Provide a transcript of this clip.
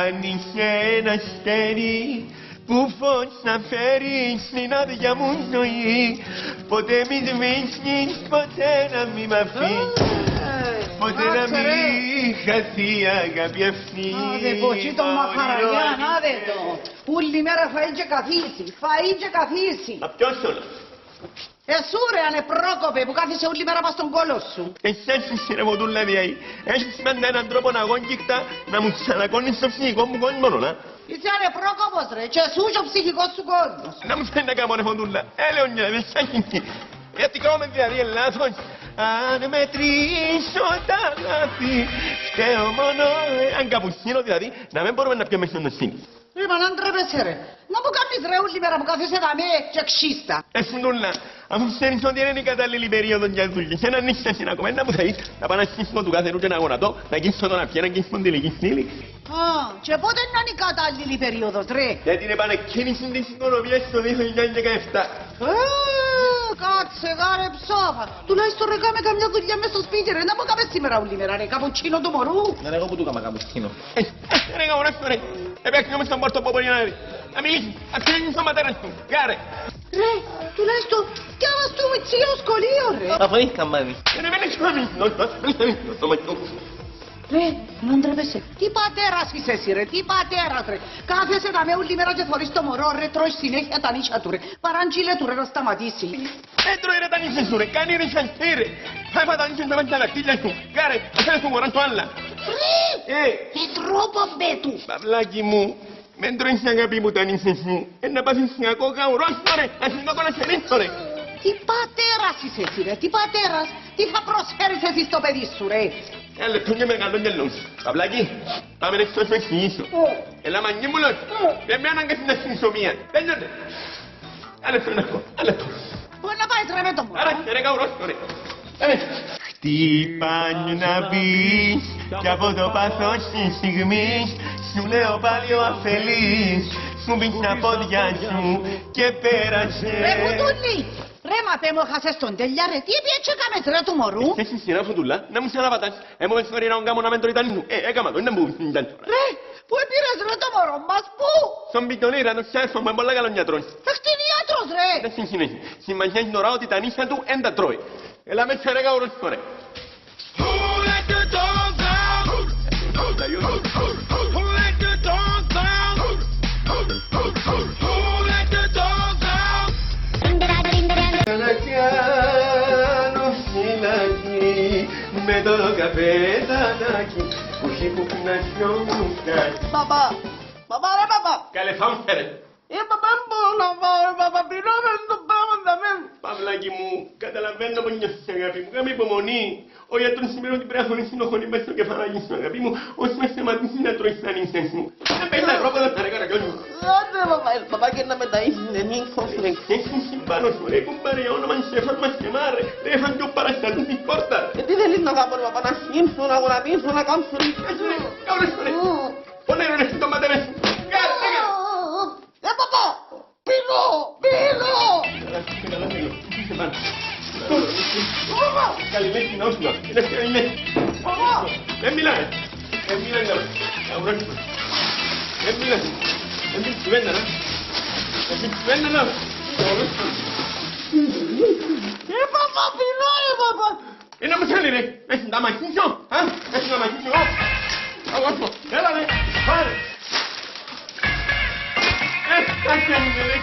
Αν είσαι ένα αστέρι που φως να φέρει στην άδεια μου ζωή, ποτέ μη σβήσεις, ποτέ να μη μ' αφήσεις, ποτέ να μη χαθεί η αγάπη αυτή. Άδε ποτσί το μαχαραγιάν, άδε το. Όλη μέρα φαΐ και καθίσει, φαΐ και καθίσει. Μα ποιος όλα. Εσού ρε ανεπρόκοπε που κάθισε όλη μέρα πας στον κόλο σου. Εσάς είσαι ρε μοτούλα διαή. Έχεις πάντα έναν τρόπο να γόγκικτα να μου ξανακώνεις στο ψυχικό μου κόσμο, να. Είσαι ανεπρόκοπος ρε και εσού και ο ψυχικός σου κόσμος. Να μου φαίνεται να κάνω ρε μοτούλα. Λέονια, δεν σ' έχει. Γιατί κάνουμε δηλαδή λάθος. Αν μετρήσω τα λάθη, φταίω μόνο αν καπουτσίνω δηλαδή, να μην μπορούμε να πιούμε στον νοσίνη. Ρε μα να ντρέπεσαι ρε. Να μου κάνεις ρε όλη μέρα που κάθεσαι τα με και ξύστα. Εσούντουλα, αφού ξέρεις ότι είναι η κατάλληλη περίοδο για δουλειές, έναν νύχτα στην ακομένα που θα είσαι, να πάω να σκύσω του κάθε νου και να γονατώ, να κύσω τον απιέ, να κύσω την τελική στήλη. Α, και πότε είναι η κατάλληλη περίοδος ρε. Για την επανεκκίνηση της οικονομίας στο 2017. Κάτσε γάρε ψόφα. Τουλάχιστον ρε κάμε καμιά δουλειά μες στο σπίτι ρε. Να μου κάμε σήμερα όλη μέρα ρε. Καπουτσίνο του μωρού. Δεν εγώ που του κάμα καπουτσίνο. Ρε καπονέστο ρε. Επέξε όμως τον πόρτο πόπο για να μιλήσει. Αξίζει στον πατέρα σου. Γάρε. Ρε, τουλάχιστον κι άμας του μητσίο σχολείο ρε. Αφού είναι καμπάνι. Ρε μην έχεις καμπάνι. Ρε, να ντρέπεσαι. Τι πατέρας είσαι εσύ ρε, τι πατέρας ρε. Κάθεσαι τα με όλη μέρα και θωρείς το μωρό ρε, τρώεις συνέχεια τα νύχια του ρε. Παραντζήλε του ρε να σταματήσει. Έτρωε ρε τα νύχια σου ρε, κάνει ρε σαντή ρε. Θα έφα τα νύχια σου με τα δακτύλια σου. Γάρε, θέλεις του μωρά σου άλλα. Ρε, με τρόπο μπε του. Παυλάκι μου, μεν τρώεις αγάπη μου τα νύχια σου. Να πάθεις κακό καουρός ρε, να συνδόκω να σε ρίξω ρε. Τι πατέρας είσαι εσύ ρε, τι πατέρας. Τι θα προσφέρεις εσύ στο παιδί σου ρε. Ένα λεπτό και μεγαλό γελό σου. Παυλάκι, πάμε να σου εξηγήσω. Έλα μανί μου λέω, δεν με αναγκάσεις να συνσωμία. Τέλειωνε. Ένα λεπτό να πω, ένα λεπτό. Πού να πάει ρε με το μωρό. Άρα, ρε καουρός ρε. Χτύπαν να μπεις κι από το πάθος της στιγμής σου λέω πάλι ο αφελής σου μπεις τα πόδια σου και πέρασε. Ρε κουτούλη, ρε μα πέ μου χάσες τον τέλεια ρε, τι πιέτσε κάμες ρε του μωρού. Εσύ σειρά φωτούλα, να μου ξαναπατάς, μου πες φορή να κάνω να μεν το Ιταλίνου, έκαμα το, είναι που ήταν τώρα. Ρε, πού επήρες ρε το μωρό μας, πού. Στον πιτονίρα, το ξέσω, με πολλά καλόν γιατρός. Θα κτηνίατρος ρε. Δεν συγχυνέσει, συμμαχιάζει τώρα ότι τα νύχια του εν τα τρώει. Έλα με σε ρε καουρός φορέ. Με το καφεδάκι που έχει που να σιώμουσαν. Παπά, παπά ρε παπά. Καλέ φάουστε ρε. Παπά μπορώ να πάω ρε παπά, πεινώμαι στο πράγμα θα μένω. Παυλάκι μου, καταλαβαίνω πως νιώθεις αγάπη μου, κάμε υπομονή. Ο γιατρός σήμερα ότι πρέπει να χωρίσει το χωρί μέσα στο κεφαλάκι σου αγάπη μου, όσο με σταματήσεις να τρώεις τα νύχτες μου. Δεν παίρνει τα ρόπεδα θα ρε καρακιόνι μου. Άντε παπά, παπά και να μεταΐσεις δεν νύχτος ρε. Έχεις συμπάνω σου ρε, κουμπάρε όνομα Σεφάν μας και μάρε, ρε είχαν και ο παραστατούς της πόρτας. Τι θέλεις να κάνω ρε παπά, να σκύψω, να γονατίσω, να κάμψω ρε. Καύρες ρε, πονέρω ρε στον πατέρα σου. Κάρε, λέγα. Παπά, πίνω, πίνω. Καλημέρα στην όπλα. Είναι καλημέρα. Δεν μιλάει. Δεν μιλάει καλά. Δεν μιλάει. Δεν μιλάει κουβέντα να. Δεν μιλάει κουβέντα να. Παπά, πίνω ρε παπά. Είναι όμως θέλει ρε. Έχει να μαχίσω. Έχει να μαχίσω. Αγώσω. Έλα ρε. Πάρε. Έφτασε ρε.